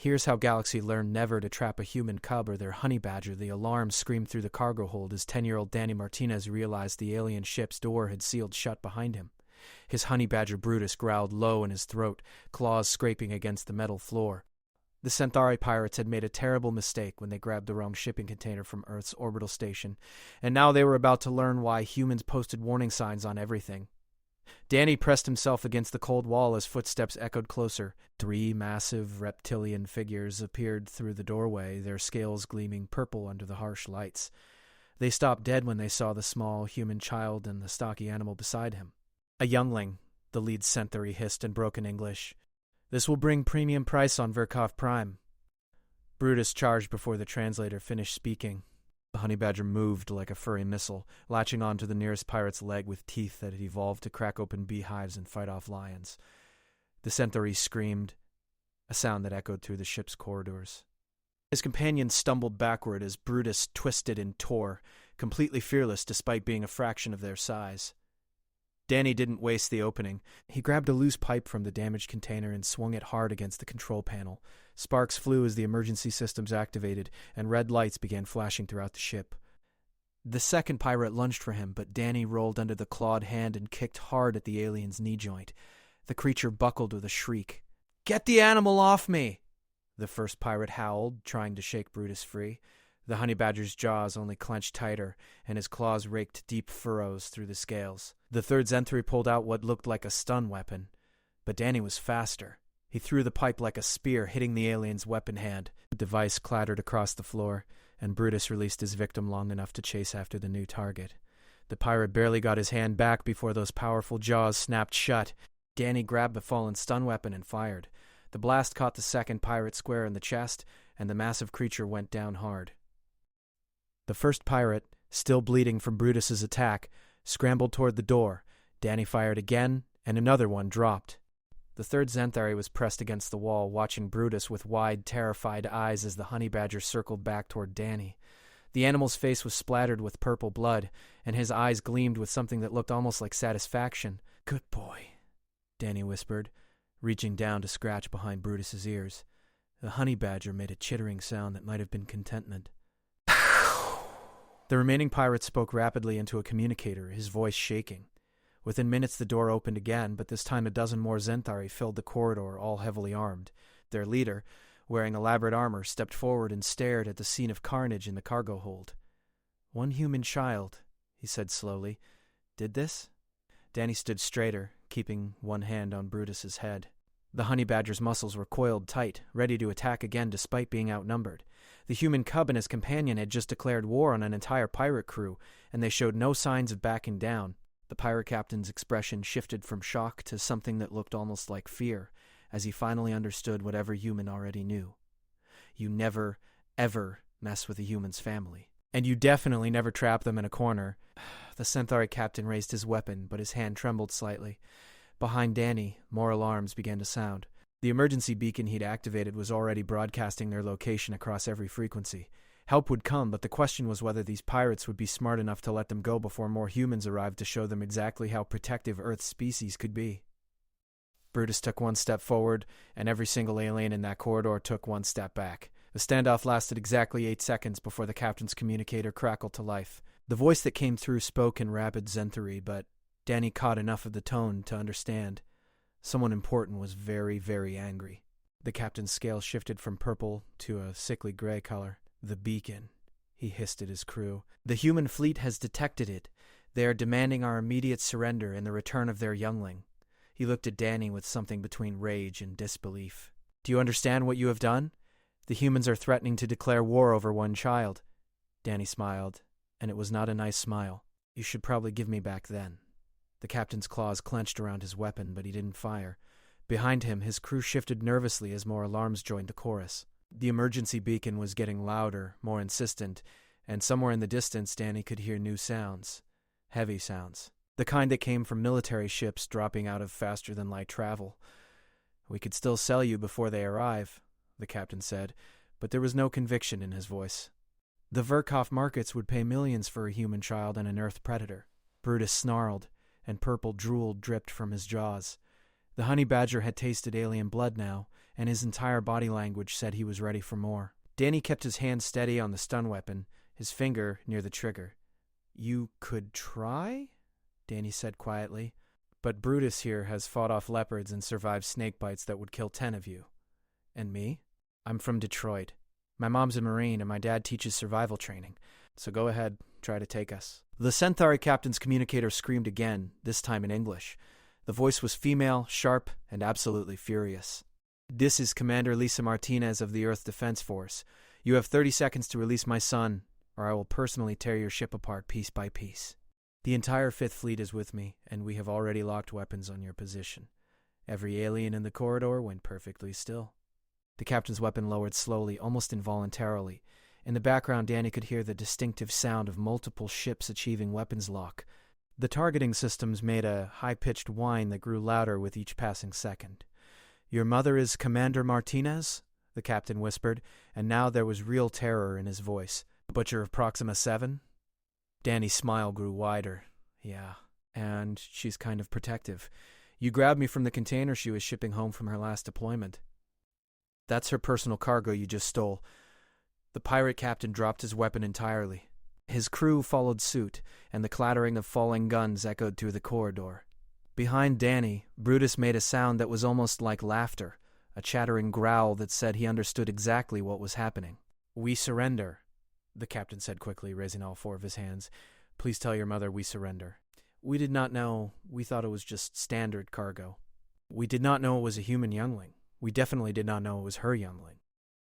Here's how Galaxy learned never to trap a human cub or their honey badger. The alarm screamed through the cargo hold as 10-year-old Danny Martinez realized the alien ship's door had sealed shut behind him. His honey badger Brutus growled low in his throat, claws scraping against the metal floor. The Centauri pirates had made a terrible mistake when they grabbed the wrong shipping container from Earth's orbital station, and now they were about to learn why humans posted warning signs on everything. Danny pressed himself against the cold wall as footsteps echoed closer. 3 massive reptilian figures appeared through the doorway, their scales gleaming purple under the harsh lights. They stopped dead when they saw the small human child and the stocky animal beside him. "A youngling," the lead Centauri hissed in broken English. "This will bring premium price on Verkov Prime." Brutus charged before the translator finished speaking. The honey badger moved like a furry missile, latching onto the nearest pirate's leg with teeth that had evolved to crack open beehives and fight off lions. The Centauri screamed, a sound that echoed through the ship's corridors. His companions stumbled backward as Brutus twisted and tore, completely fearless despite being a fraction of their size. Danny didn't waste the opening. He grabbed a loose pipe from the damaged container and swung it hard against the control panel. Sparks flew as the emergency systems activated, and red lights began flashing throughout the ship. The second pirate lunged for him, but Danny rolled under the clawed hand and kicked hard at the alien's knee joint. The creature buckled with a shriek. "Get the animal off me!" the first pirate howled, trying to shake Brutus free. The honey badger's jaws only clenched tighter, and his claws raked deep furrows through the scales. The third Centauri pulled out what looked like a stun weapon, but Danny was faster. He threw the pipe like a spear, hitting the alien's weapon hand. The device clattered across the floor, and Brutus released his victim long enough to chase after the new target. The pirate barely got his hand back before those powerful jaws snapped shut. Danny grabbed the fallen stun weapon and fired. The blast caught the second pirate square in the chest, and the massive creature went down hard. The first pirate, still bleeding from Brutus's attack, scrambled toward the door. Danny fired again, and another one dropped. The third Centauri was pressed against the wall, watching Brutus with wide, terrified eyes as the honey badger circled back toward Danny. The animal's face was splattered with purple blood, and his eyes gleamed with something that looked almost like satisfaction. "Good boy," Danny whispered, reaching down to scratch behind Brutus's ears. The honey badger made a chittering sound that might have been contentment. The remaining pirate spoke rapidly into a communicator, his voice shaking. Within minutes the door opened again, but this time a dozen more Centauri filled the corridor, all heavily armed. Their leader, wearing elaborate armor, stepped forward and stared at the scene of carnage in the cargo hold. "One human child," he said slowly, "did this?" Danny stood straighter, keeping one hand on Brutus's head. The honey badger's muscles were coiled tight, ready to attack again despite being outnumbered. The human cub and his companion had just declared war on an entire pirate crew, and they showed no signs of backing down. The pirate captain's expression shifted from shock to something that looked almost like fear, as he finally understood what every human already knew. You never, ever mess with a human's family. And you definitely never trap them in a corner. The Centauri captain raised his weapon, but his hand trembled slightly. Behind Danny, more alarms began to sound. The emergency beacon he'd activated was already broadcasting their location across every frequency. Help would come, but the question was whether these pirates would be smart enough to let them go before more humans arrived to show them exactly how protective Earth's species could be. Brutus took one step forward, and every single alien in that corridor took one step back. The standoff lasted exactly 8 seconds before the captain's communicator crackled to life. The voice that came through spoke in rapid Centauri, but Danny caught enough of the tone to understand. Someone important was very, very angry. The captain's scale shifted from purple to a sickly gray color. "The beacon," he hissed at his crew. "The human fleet has detected it. They are demanding our immediate surrender and the return of their youngling." He looked at Danny with something between rage and disbelief. "Do you understand what you have done? The humans are threatening to declare war over one child." Danny smiled, and it was not a nice smile. "You should probably give me back then." The captain's claws clenched around his weapon, but he didn't fire. Behind him, his crew shifted nervously as more alarms joined the chorus. The emergency beacon was getting louder, more insistent, and somewhere in the distance Danny could hear new sounds. Heavy sounds. The kind that came from military ships dropping out of faster-than-light travel. "We could still sell you before they arrive," the captain said, but there was no conviction in his voice. "The Verkov markets would pay millions for a human child and an Earth predator." Brutus snarled, and purple drool dripped from his jaws. The honey badger had tasted alien blood now, and his entire body language said he was ready for more. Danny kept his hand steady on the stun weapon, his finger near the trigger. "You could try?" Danny said quietly. "But Brutus here has fought off leopards and survived snake bites that would kill 10 of you. And me? I'm from Detroit. My mom's a Marine and my dad teaches survival training. So go ahead, try to take us." The Centauri captain's communicator screamed again, this time in English. The voice was female, sharp, and absolutely furious. "This is Commander Lisa Martinez of the Earth Defense Force. You have 30 seconds to release my son, or I will personally tear your ship apart piece by piece. The entire Fifth Fleet is with me, and we have already locked weapons on your position. Every alien in the corridor went perfectly still." The captain's weapon lowered slowly, almost involuntarily. In the background, Danny could hear the distinctive sound of multiple ships achieving weapons lock. The targeting systems made a high-pitched whine that grew louder with each passing second. "Your mother is Commander Martinez?" the captain whispered, and now there was real terror in his voice. "Butcher of Proxima 7? Danny's smile grew wider. "Yeah, and she's kind of protective. You grabbed me from the container she was shipping home from her last deployment. That's her personal cargo you just stole." The pirate captain dropped his weapon entirely. His crew followed suit, and the clattering of falling guns echoed through the corridor. Behind Danny, Brutus made a sound that was almost like laughter, a chattering growl that said he understood exactly what was happening. "We surrender," the captain said quickly, raising all 4 of his hands. "Please tell your mother we surrender. We did not know. We thought it was just standard cargo. We did not know it was a human youngling. We definitely did not know it was her youngling.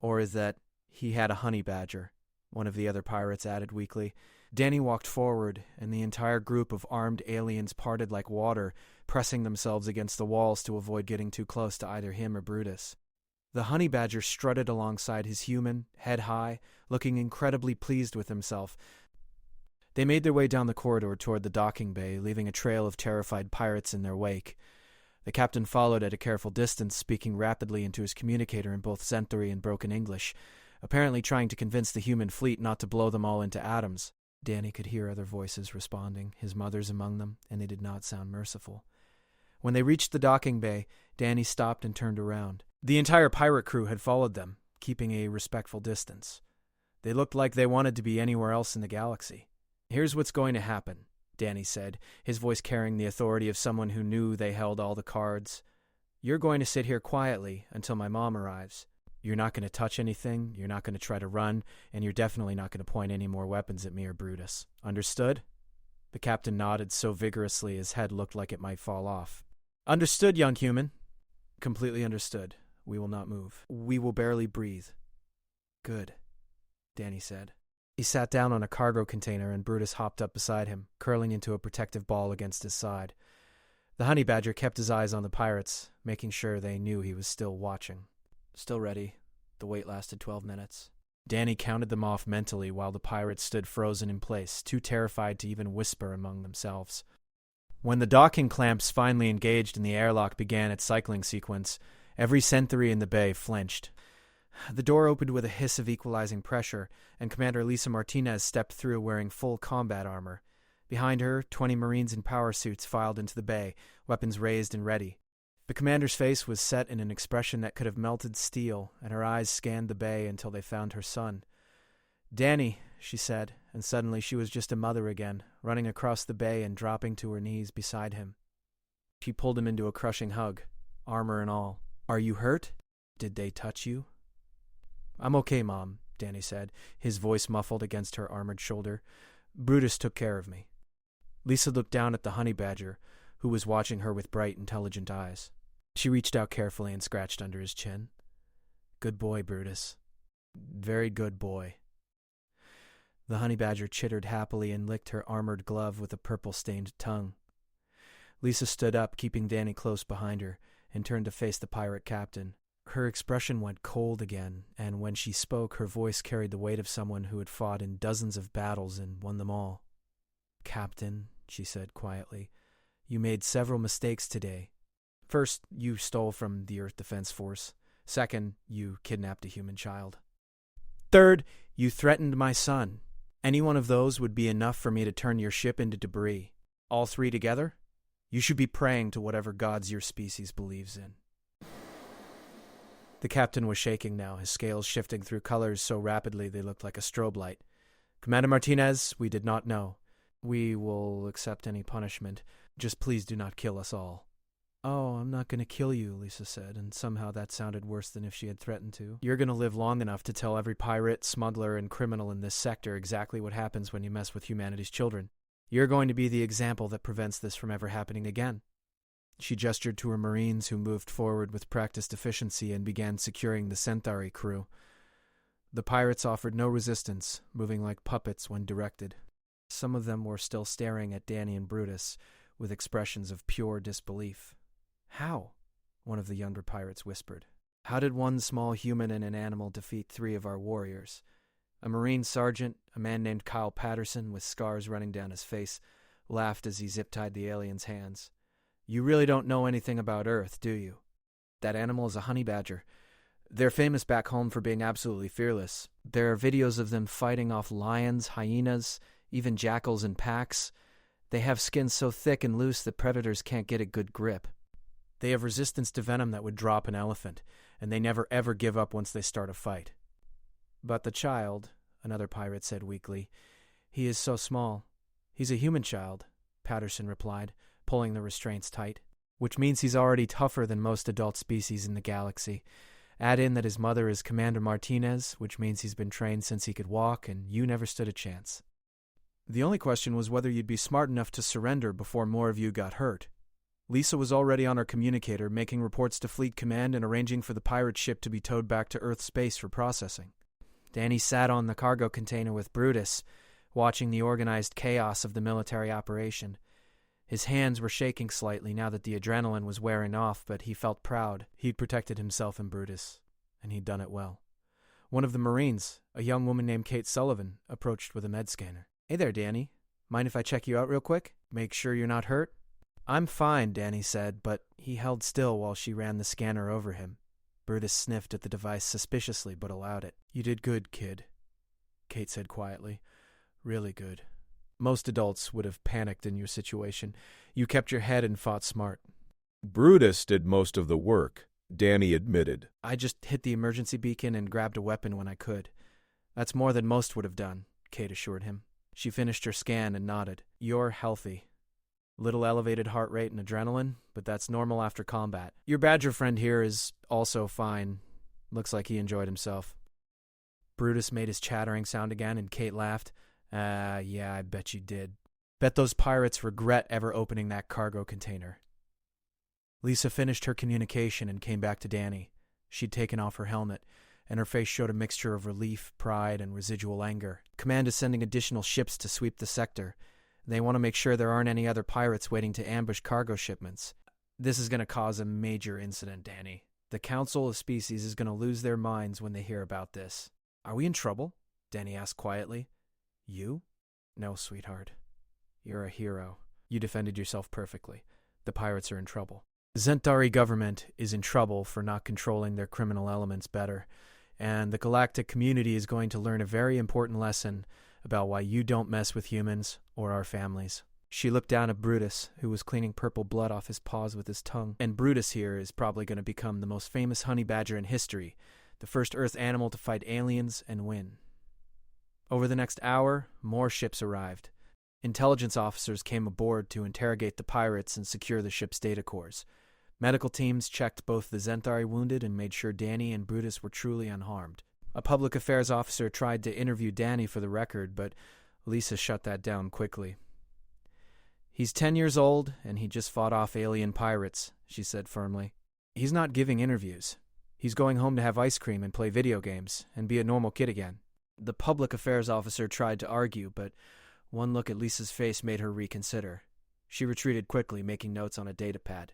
Or that he had a honey badger," one of the other pirates added weakly. Danny walked forward, and the entire group of armed aliens parted like water, pressing themselves against the walls to avoid getting too close to either him or Brutus. The honey badger strutted alongside his human, head high, looking incredibly pleased with himself. They made their way down the corridor toward the docking bay, leaving a trail of terrified pirates in their wake. The captain followed at a careful distance, speaking rapidly into his communicator in both Centauri and broken English, apparently trying to convince the human fleet not to blow them all into atoms. Danny could hear other voices responding, his mother's among them, and they did not sound merciful. When they reached the docking bay, Danny stopped and turned around. The entire pirate crew had followed them, keeping a respectful distance. They looked like they wanted to be anywhere else in the galaxy. "Here's what's going to happen," Danny said, his voice carrying the authority of someone who knew they held all the cards. "You're going to sit here quietly until my mom arrives. You're not going to touch anything, you're not going to try to run, and you're definitely not going to point any more weapons at me or Brutus. Understood?" The captain nodded so vigorously his head looked like it might fall off. "Understood, young human." "Completely understood. We will not move. We will barely breathe." "Good," Danny said. He sat down on a cargo container and Brutus hopped up beside him, curling into a protective ball against his side. The honey badger kept his eyes on the pirates, making sure they knew he was still watching. "Still ready." The wait lasted 12 minutes. Danny counted them off mentally while the pirates stood frozen in place, too terrified to even whisper among themselves. When the docking clamps finally engaged and the airlock began its cycling sequence, every Centauri in the bay flinched. The door opened with a hiss of equalizing pressure, and Commander Lisa Martinez stepped through wearing full combat armor. Behind her, 20 Marines in power suits filed into the bay, weapons raised and ready. The commander's face was set in an expression that could have melted steel, and her eyes scanned the bay until they found her son. "Danny," she said, and suddenly she was just a mother again, running across the bay and dropping to her knees beside him. She pulled him into a crushing hug, armor and all. "Are you hurt? Did they touch you?" "I'm okay, Mom," Danny said, his voice muffled against her armored shoulder. "Brutus took care of me." Lisa looked down at the honey badger, who was watching her with bright, intelligent eyes. She reached out carefully and scratched under his chin. "Good boy, Brutus. Very good boy." The honey badger chittered happily and licked her armored glove with a purple-stained tongue. Lisa stood up, keeping Danny close behind her, and turned to face the pirate captain. Her expression went cold again, and when she spoke, her voice carried the weight of someone who had fought in dozens of battles and won them all. "Captain," she said quietly, "you made several mistakes today. First, you stole from the Earth Defense Force. Second, you kidnapped a human child. Third, you threatened my son. Any one of those would be enough for me to turn your ship into debris. All 3 together? You should be praying to whatever gods your species believes in." The captain was shaking now, his scales shifting through colors so rapidly they looked like a strobe light. "Commander Martinez, we did not know. We will accept any punishment. Just please do not kill us all." "Oh, I'm not going to kill you," Lisa said, and somehow that sounded worse than if she had threatened to. "You're going to live long enough to tell every pirate, smuggler, and criminal in this sector exactly what happens when you mess with humanity's children. You're going to be the example that prevents this from ever happening again." She gestured to her Marines, who moved forward with practiced efficiency and began securing the Centauri crew. The pirates offered no resistance, moving like puppets when directed. Some of them were still staring at Danny and Brutus with expressions of pure disbelief. "How?" one of the younger pirates whispered. "How did one small human and an animal defeat 3 of our warriors?" A Marine sergeant, a man named Kyle Patterson with scars running down his face, laughed as he zip-tied the alien's hands. "You really don't know anything about Earth, do you? That animal is a honey badger. They're famous back home for being absolutely fearless. There are videos of them fighting off lions, hyenas, even jackals in packs. They have skins so thick and loose that predators can't get a good grip. They have resistance to venom that would drop an elephant, and they never ever give up once they start a fight." "But the child," another pirate said weakly, "he is so small." "He's a human child," Patterson replied, pulling the restraints tight. "Which means he's already tougher than most adult species in the galaxy. Add in that his mother is Commander Martinez, which means he's been trained since he could walk, and you never stood a chance. The only question was whether you'd be smart enough to surrender before more of you got hurt." Lisa was already on her communicator, making reports to Fleet Command and arranging for the pirate ship to be towed back to Earth space for processing. Danny sat on the cargo container with Brutus, watching the organized chaos of the military operation. His hands were shaking slightly now that the adrenaline was wearing off, but he felt proud. He'd protected himself and Brutus, and he'd done it well. One of the Marines, a young woman named Kate Sullivan, approached with a med scanner. "Hey there, Danny. Mind if I check you out real quick? Make sure you're not hurt?" "I'm fine," Danny said, but he held still while she ran the scanner over him. Brutus sniffed at the device suspiciously but allowed it. "You did good, kid," Kate said quietly. "Really good. Most adults would have panicked in your situation. You kept your head and fought smart." "Brutus did most of the work," Danny admitted. "I just hit the emergency beacon and grabbed a weapon when I could. That's more than most would have done," Kate assured him. She finished her scan and nodded. "You're healthy. Little elevated heart rate and adrenaline, but that's normal after combat. Your badger friend here is also fine. Looks like he enjoyed himself." Brutus made his chattering sound again, and Kate laughed. Yeah, I bet you did. Bet those pirates regret ever opening that cargo container." Lisa finished her communication and came back to Danny. She'd taken off her helmet, and her face showed a mixture of relief, pride, and residual anger. "Command is sending additional ships to sweep the sector. They want to make sure there aren't any other pirates waiting to ambush cargo shipments. This is going to cause a major incident, Danny. The Council of Species is going to lose their minds when they hear about this." "Are we in trouble?" Danny asked quietly. "You? No, sweetheart. You're a hero. You defended yourself perfectly. The pirates are in trouble. The Centauri government is in trouble for not controlling their criminal elements better, and the galactic community is going to learn a very important lesson about why you don't mess with humans or our families." She looked down at Brutus, who was cleaning purple blood off his paws with his tongue. "And Brutus here is probably going to become the most famous honey badger in history, the first Earth animal to fight aliens and win." Over the next hour, more ships arrived. Intelligence officers came aboard to interrogate the pirates and secure the ship's data cores. Medical teams checked both the Centauri wounded and made sure Danny and Brutus were truly unharmed. A public affairs officer tried to interview Danny for the record, but Lisa shut that down quickly. "He's 10 years old, and he just fought off alien pirates," she said firmly. "He's not giving interviews. He's going home to have ice cream and play video games and be a normal kid again." The public affairs officer tried to argue, but one look at Lisa's face made her reconsider. She retreated quickly, making notes on a datapad.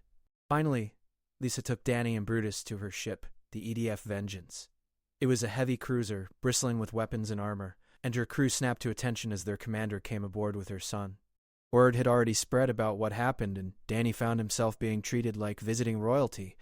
Finally, Lisa took Danny and Brutus to her ship, the EDF Vengeance. It was a heavy cruiser, bristling with weapons and armor, and her crew snapped to attention as their commander came aboard with her son. Word had already spread about what happened, and Danny found himself being treated like visiting royalty.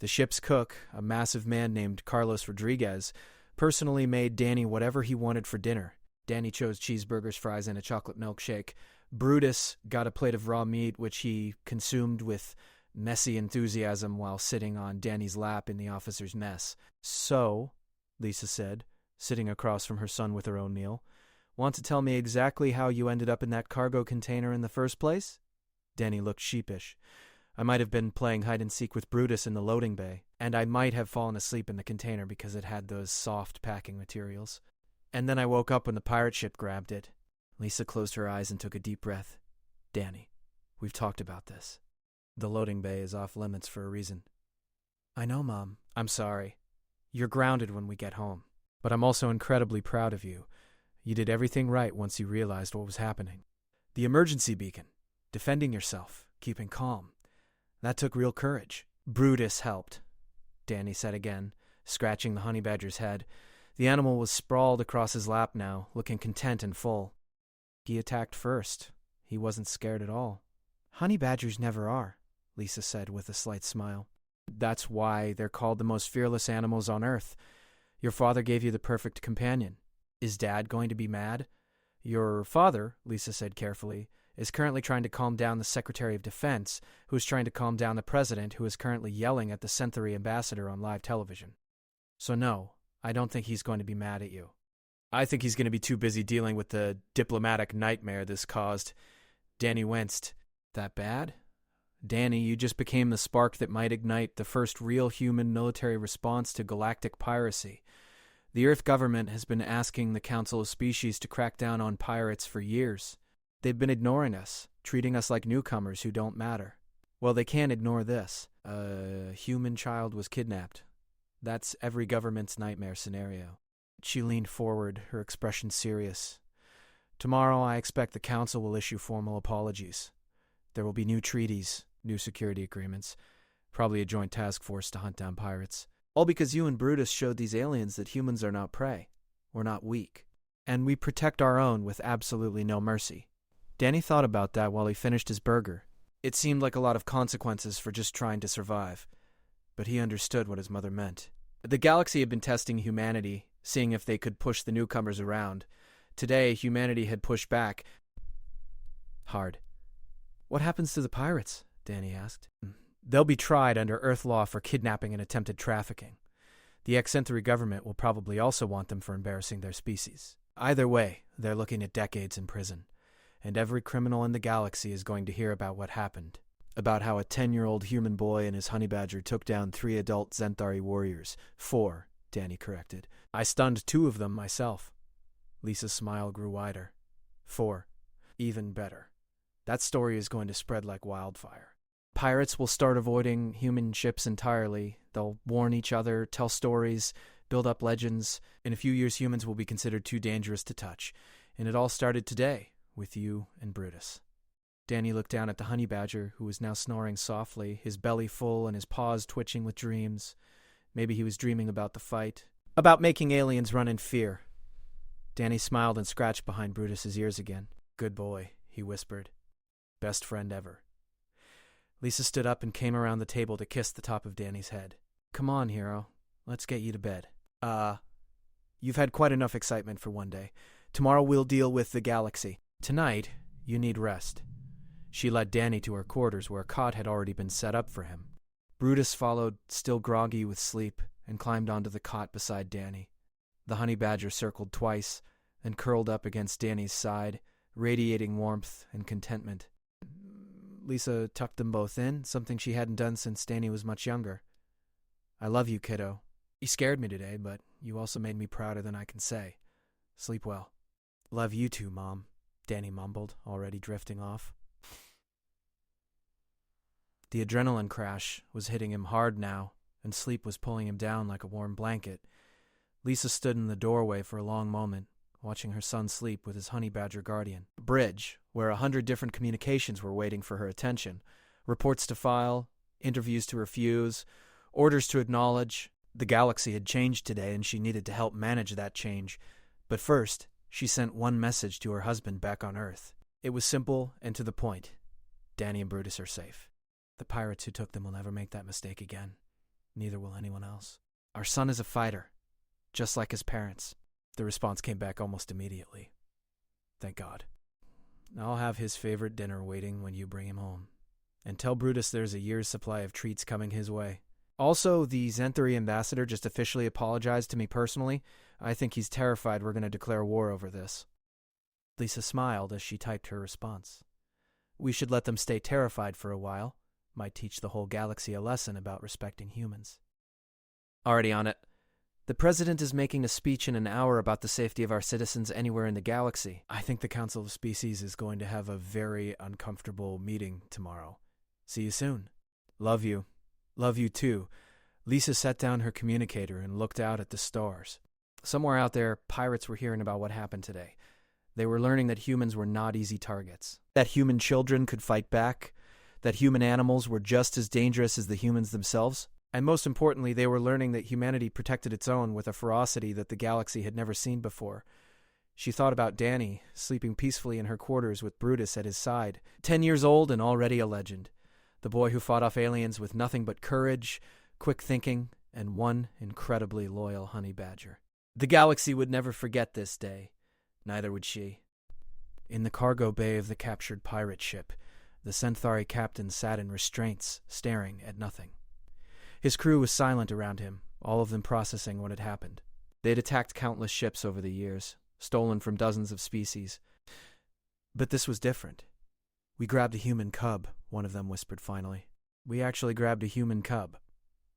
The ship's cook, a massive man named Carlos Rodriguez, personally made Danny whatever he wanted for dinner. Danny chose cheeseburgers, fries, and a chocolate milkshake. Brutus got a plate of raw meat, which he consumed with messy enthusiasm while sitting on Danny's lap in the officer's mess. "So," Lisa said, sitting across from her son with her own meal, "want to tell me exactly how you ended up in that cargo container in the first place?" Danny looked sheepish. "I might have been playing hide-and-seek with Brutus in the loading bay, and I might have fallen asleep in the container because it had those soft packing materials. And then I woke up when the pirate ship grabbed it." Lisa closed her eyes and took a deep breath. "Danny, we've talked about this. The loading bay is off limits for a reason." "I know, Mom. I'm sorry. You're grounded when we get home. But I'm also incredibly proud of you. You did everything right once you realized what was happening. The emergency beacon, defending yourself, keeping calm. That took real courage." "Brutus helped," Danny said again, scratching the honey badger's head. The animal was sprawled across his lap now, looking content and full. "He attacked first. He wasn't scared at all." "Honey badgers never are," Lisa said with a slight smile. "That's why they're called the most fearless animals on Earth. Your father gave you the perfect companion. Is Dad going to be mad?" "Your father," Lisa said carefully, "is currently trying to calm down the Secretary of Defense, who is trying to calm down the President, who is currently yelling at the Century ambassador on live television. So no, I don't think he's going to be mad at you. I think he's going to be too busy dealing with the diplomatic nightmare this caused." Danny winced. "That bad?" "Danny, you just became the spark that might ignite the first real human military response to galactic piracy. The Earth government has been asking the Council of Species to crack down on pirates for years. They've been ignoring us, treating us like newcomers who don't matter. Well, they can't ignore this. A human child was kidnapped. That's every government's nightmare scenario." She leaned forward, her expression serious. "Tomorrow I expect the Council will issue formal apologies. There will be new treaties, new security agreements, probably a joint task force to hunt down pirates. All because you and Brutus showed these aliens that humans are not prey. We're not weak. And we protect our own with absolutely no mercy." Danny thought about that while he finished his burger. It seemed like a lot of consequences for just trying to survive. But he understood what his mother meant. The galaxy had been testing humanity, seeing if they could push the newcomers around. Today, humanity had pushed back hard. "What happens to the pirates?" Danny asked. "They'll be tried under Earth law for kidnapping and attempted trafficking. The ex-Century government will probably also want them for embarrassing their species. Either way, they're looking at decades in prison. And every criminal in the galaxy is going to hear about what happened. About how a 10-year-old human boy and his honey badger took down 3 adult Zentari warriors. 4, Danny corrected. I stunned 2 of them myself." Lisa's smile grew wider. 4. Even better. That story is going to spread like wildfire. Pirates will start avoiding human ships entirely. They'll warn each other, tell stories, build up legends. In a few years, humans will be considered too dangerous to touch. And it all started today, with you and Brutus." Danny looked down at the honey badger, who was now snoring softly, his belly full and his paws twitching with dreams. Maybe he was dreaming about the fight. About making aliens run in fear. Danny smiled and scratched behind Brutus's ears again. "Good boy," he whispered. "Best friend ever." Lisa stood up and came around the table to kiss the top of Danny's head. "Come on, hero. Let's get you to bed." You've had quite enough excitement for one day. Tomorrow we'll deal with the galaxy. Tonight, you need rest." She led Danny to her quarters where a cot had already been set up for him. Brutus followed, still groggy with sleep, and climbed onto the cot beside Danny. The honey badger circled twice and curled up against Danny's side, radiating warmth and contentment. Lisa tucked them both in, something she hadn't done since Danny was much younger. "I love you, kiddo. You scared me today, but you also made me prouder than I can say. Sleep well." "Love you too, Mom," Danny mumbled, already drifting off. The adrenaline crash was hitting him hard now, and sleep was pulling him down like a warm blanket. Lisa stood in the doorway for a long moment, watching her son sleep with his honey badger guardian. A bridge, where 100 different communications were waiting for her attention. Reports to file, interviews to refuse, orders to acknowledge. The galaxy had changed today, and she needed to help manage that change. But first, she sent one message to her husband back on Earth. It was simple and to the point. Danny and Brutus are safe. The pirates who took them will never make that mistake again. Neither will anyone else. Our son is a fighter, just like his parents. The response came back almost immediately. Thank God. I'll have his favorite dinner waiting when you bring him home. And tell Brutus there's a year's supply of treats coming his way. Also, the Zenthari ambassador just officially apologized to me personally. I think he's terrified we're going to declare war over this. Lisa smiled as she typed her response. We should let them stay terrified for a while. Might teach the whole galaxy a lesson about respecting humans. Already on it. The president is making a speech in an hour about the safety of our citizens anywhere in the galaxy. I think the Council of Species is going to have a very uncomfortable meeting tomorrow. See you soon. Love you. Love you too. Lisa set down her communicator and looked out at the stars. Somewhere out there, pirates were hearing about what happened today. They were learning that humans were not easy targets, that human children could fight back, that human animals were just as dangerous as the humans themselves. And most importantly, they were learning that humanity protected its own with a ferocity that the galaxy had never seen before. She thought about Danny, sleeping peacefully in her quarters with Brutus at his side, 10 years old and already a legend. The boy who fought off aliens with nothing but courage, quick thinking, and one incredibly loyal honey badger. The galaxy would never forget this day. Neither would she. In the cargo bay of the captured pirate ship, the Zenthari captain sat in restraints, staring at nothing. His crew was silent around him, all of them processing what had happened. They'd attacked countless ships over the years, stolen from dozens of species. But this was different. We grabbed a human cub, one of them whispered finally. We actually grabbed a human cub.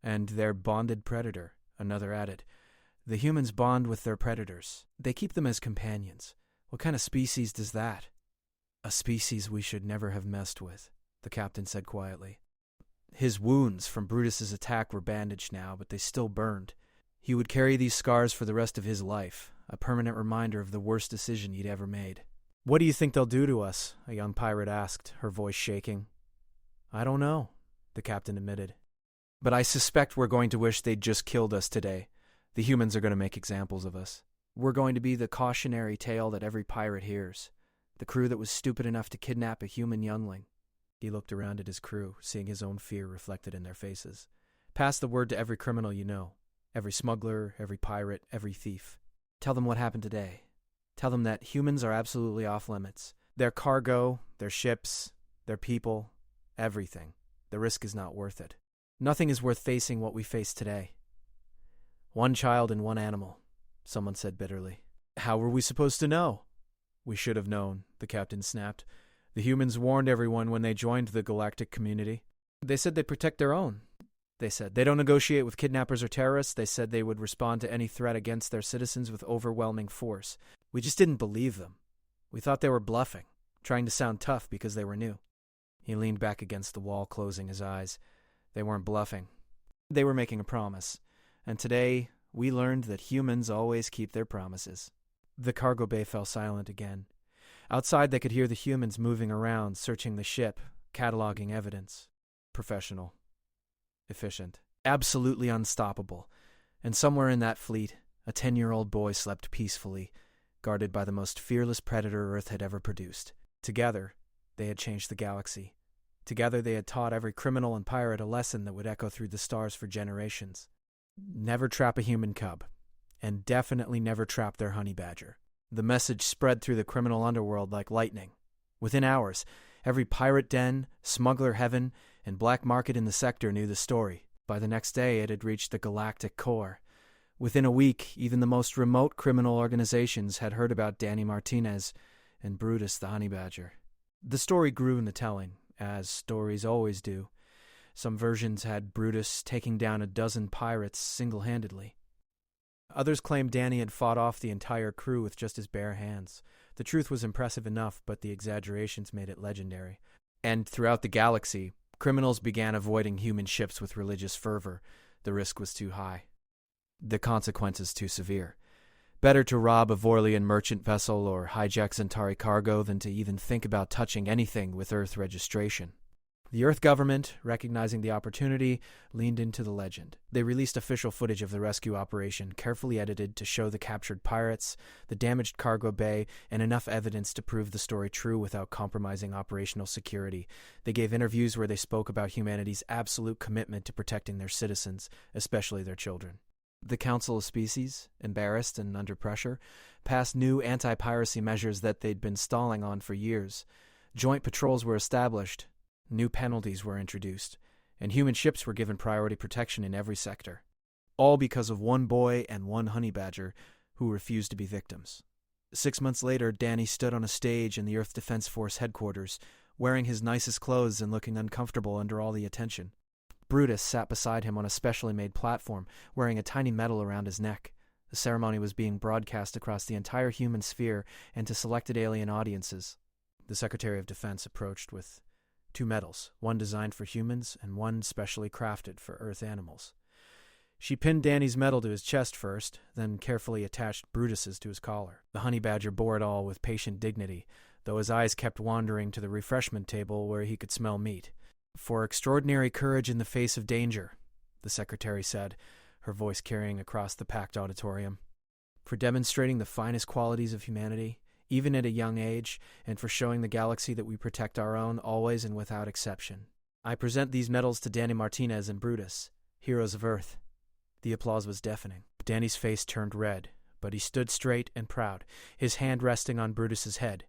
And their bonded predator, another added. The humans bond with their predators. They keep them as companions. What kind of species does that? A species we should never have messed with, the captain said quietly. His wounds from Brutus's attack were bandaged now, but they still burned. He would carry these scars for the rest of his life, a permanent reminder of the worst decision he'd ever made. What do you think they'll do to us? A young pirate asked, her voice shaking. I don't know, the captain admitted. But I suspect we're going to wish they'd just killed us today. The humans are going to make examples of us. We're going to be the cautionary tale that every pirate hears. The crew that was stupid enough to kidnap a human youngling. He looked around at his crew, seeing his own fear reflected in their faces. Pass the word to every criminal you know. Every smuggler, every pirate, every thief. Tell them what happened today. Tell them that humans are absolutely off limits. Their cargo, their ships, their people, everything. The risk is not worth it. Nothing is worth facing what we face today. One child and one animal, someone said bitterly. How were we supposed to know? We should have known, the captain snapped. The humans warned everyone when they joined the galactic community. They said they'd protect their own. They said they don't negotiate with kidnappers or terrorists. They said they would respond to any threat against their citizens with overwhelming force. We just didn't believe them. We thought they were bluffing, trying to sound tough because they were new. He leaned back against the wall, closing his eyes. They weren't bluffing. They were making a promise. And today, we learned that humans always keep their promises. The cargo bay fell silent again. Outside, they could hear the humans moving around, searching the ship, cataloging evidence. Professional. Efficient. Absolutely unstoppable. And somewhere in that fleet, a 10-year-old boy slept peacefully, guarded by the most fearless predator Earth had ever produced. Together, they had changed the galaxy. Together, they had taught every criminal and pirate a lesson that would echo through the stars for generations. Never trap a human cub. And definitely never trap their honey badger. The message spread through the criminal underworld like lightning. Within hours, every pirate den, smuggler heaven, and black market in the sector knew the story. By the next day, it had reached the galactic core. Within a week, even the most remote criminal organizations had heard about Danny Martinez and Brutus the honey badger. The story grew in the telling, as stories always do. Some versions had Brutus taking down a dozen pirates single-handedly. Others claimed Danny had fought off the entire crew with just his bare hands. The truth was impressive enough, but the exaggerations made it legendary. And throughout the galaxy, criminals began avoiding human ships with religious fervor. The risk was too high. The consequences too severe. Better to rob a Vorlian merchant vessel or hijack Zenthari cargo than to even think about touching anything with Earth registration. The Earth government, recognizing the opportunity, leaned into the legend. They released official footage of the rescue operation, carefully edited to show the captured pirates, the damaged cargo bay, and enough evidence to prove the story true without compromising operational security. They gave interviews where they spoke about humanity's absolute commitment to protecting their citizens, especially their children. The Council of Species, embarrassed and under pressure, passed new anti-piracy measures that they'd been stalling on for years. Joint patrols were established. New penalties were introduced, and human ships were given priority protection in every sector. All because of one boy and one honey badger who refused to be victims. 6 months later, Danny stood on a stage in the Earth Defense Force headquarters, wearing his nicest clothes and looking uncomfortable under all the attention. Brutus sat beside him on a specially made platform, wearing a tiny medal around his neck. The ceremony was being broadcast across the entire human sphere and to selected alien audiences. The Secretary of Defense approached with 2 medals, one designed for humans and one specially crafted for Earth animals. She pinned Danny's medal to his chest first, then carefully attached Brutus's to his collar. The honey badger bore it all with patient dignity, though his eyes kept wandering to the refreshment table where he could smell meat. "For extraordinary courage in the face of danger," the secretary said, her voice carrying across the packed auditorium. "For demonstrating the finest qualities of humanity, even at a young age, and for showing the galaxy that we protect our own always and without exception. I present these medals to Danny Martinez and Brutus, heroes of Earth." The applause was deafening. Danny's face turned red, but he stood straight and proud, his hand resting on Brutus's head.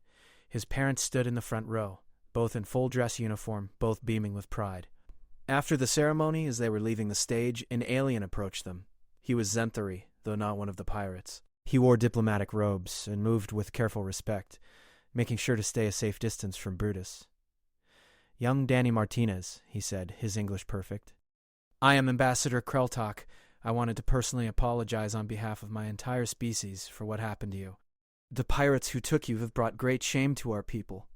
His parents stood in the front row, both in full dress uniform, both beaming with pride. After the ceremony, as they were leaving the stage, an alien approached them. He was Zenthari, though not one of the pirates. He wore diplomatic robes and moved with careful respect, making sure to stay a safe distance from Brutus. "Young Danny Martinez," he said, his English perfect. "I am Ambassador Kreltok. I wanted to personally apologize on behalf of my entire species for what happened to you. The pirates who took you have brought great shame to our people."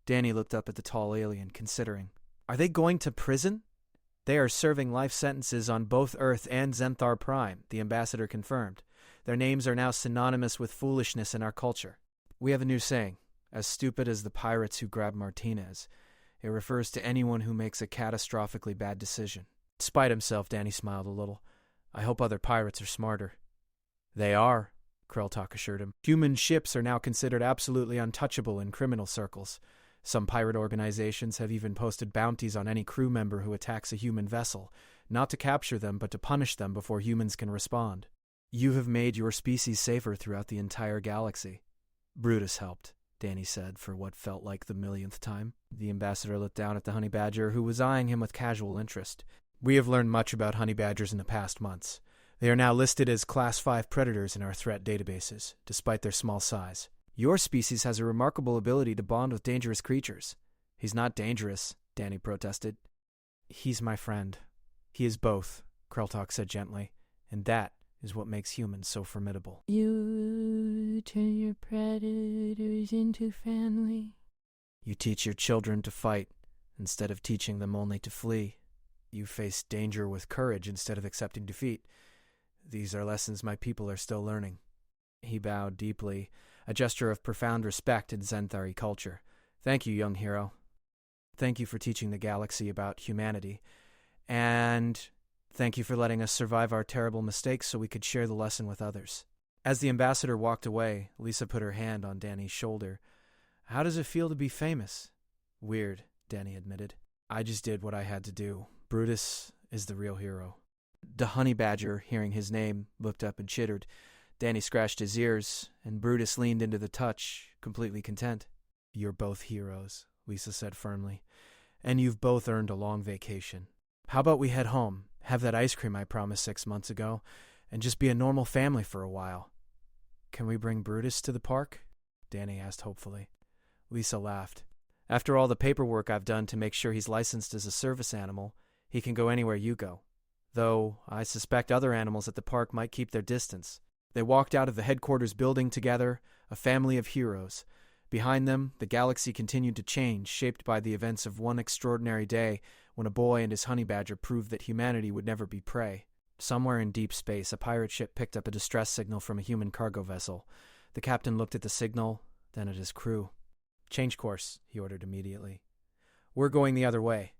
Danny looked up at the tall alien, considering. "Are they going to prison?" "They are serving life sentences on both Earth and Zenthar Prime," the ambassador confirmed. "Their names are now synonymous with foolishness in our culture. We have a new saying, as stupid as the pirates who grabbed Martinez. It refers to anyone who makes a catastrophically bad decision." Despite himself, Danny smiled a little. "I hope other pirates are smarter." "They are," Kreltok assured him. "Human ships are now considered absolutely untouchable in criminal circles. Some pirate organizations have even posted bounties on any crew member who attacks a human vessel, not to capture them but to punish them before humans can respond. You have made your species safer throughout the entire galaxy." "Brutus helped," Danny said for what felt like the millionth time. The ambassador looked down at the honey badger, who was eyeing him with casual interest. "We have learned much about honey badgers in the past months. They are now listed as Class 5 predators in our threat databases, despite their small size. Your species has a remarkable ability to bond with dangerous creatures." "He's not dangerous," Danny protested. "He's my friend." "He is both," Kreltok said gently, "and that is what makes humans so formidable." "You turn your predators into family." "You teach your children to fight instead of teaching them only to flee. You face danger with courage instead of accepting defeat. These are lessons my people are still learning." He bowed deeply, a gesture of profound respect in Zenthari culture. "Thank you, young hero. Thank you for teaching the galaxy about humanity. And thank you for letting us survive our terrible mistakes so we could share the lesson with others." As the ambassador walked away, Lisa put her hand on Danny's shoulder. "How does it feel to be famous?" "Weird," Danny admitted. "I just did what I had to do. Brutus is the real hero." The honey badger, hearing his name, looked up and chittered. Danny scratched his ears, and Brutus leaned into the touch, completely content. "You're both heroes," Lisa said firmly, "and you've both earned a long vacation. How about we head home, have that ice cream I promised 6 months ago, and just be a normal family for a while?" "Can we bring Brutus to the park?" Danny asked hopefully. Lisa laughed. "After all the paperwork I've done to make sure he's licensed as a service animal, he can go anywhere you go. Though I suspect other animals at the park might keep their distance." They walked out of the headquarters building together, a family of heroes. Behind them, the galaxy continued to change, shaped by the events of one extraordinary day when a boy and his honey badger proved that humanity would never be prey. Somewhere in deep space, a pirate ship picked up a distress signal from a human cargo vessel. The captain looked at the signal, then at his crew. "Change course," he ordered immediately. "We're going the other way."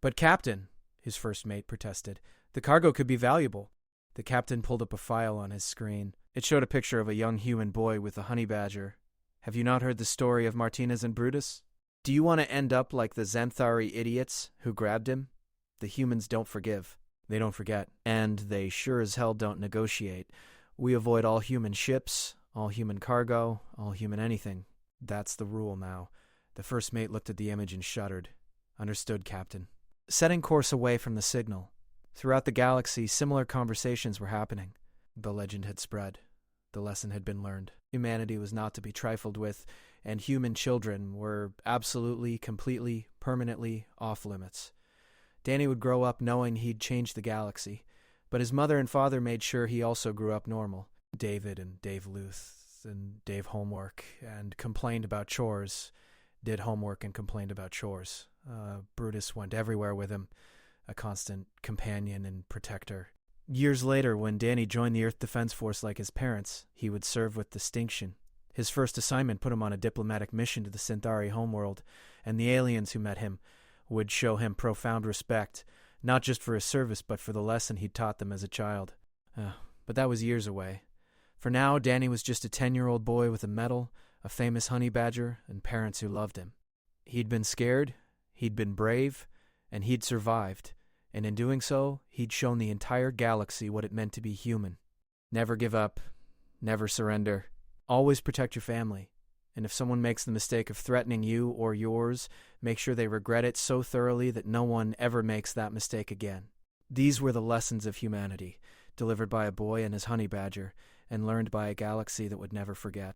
"But Captain," his first mate protested, "the cargo could be valuable." The captain pulled up a file on his screen. It showed a picture of a young human boy with a honey badger. "Have you not heard the story of Martinez and Brutus? Do you want to end up like the Zenthari idiots who grabbed him? The humans don't forgive. They don't forget. And they sure as hell don't negotiate. We avoid all human ships, all human cargo, all human anything. That's the rule now." The first mate looked at the image and shuddered. Understood, Captain. Setting course away from the signal. Throughout the galaxy, similar conversations were happening. The legend had spread. The lesson had been learned. Humanity was not to be trifled with, and human children were absolutely, completely, permanently off limits. Danny would grow up knowing he'd changed the galaxy, but his mother and father made sure he also grew up normal. David and Dave Luth and Dave homework and complained about chores, did homework and complained about chores. Brutus went everywhere with him, a constant companion and protector. Years later, when Danny joined the Earth Defense Force like his parents, he would serve with distinction. His first assignment put him on a diplomatic mission to the Centauri homeworld, and the aliens who met him would show him profound respect, not just for his service, but for the lesson he'd taught them as a child. But that was years away. For now, Danny was just a 10-year-old boy with a medal, a famous honey badger, and parents who loved him. He'd been scared, he'd been brave, and he'd survived. And in doing so, he'd shown the entire galaxy what it meant to be human. Never give up, never surrender. Always protect your family. And if someone makes the mistake of threatening you or yours, make sure they regret it so thoroughly that no one ever makes that mistake again. These were the lessons of humanity, delivered by a boy and his honey badger, and learned by a galaxy that would never forget.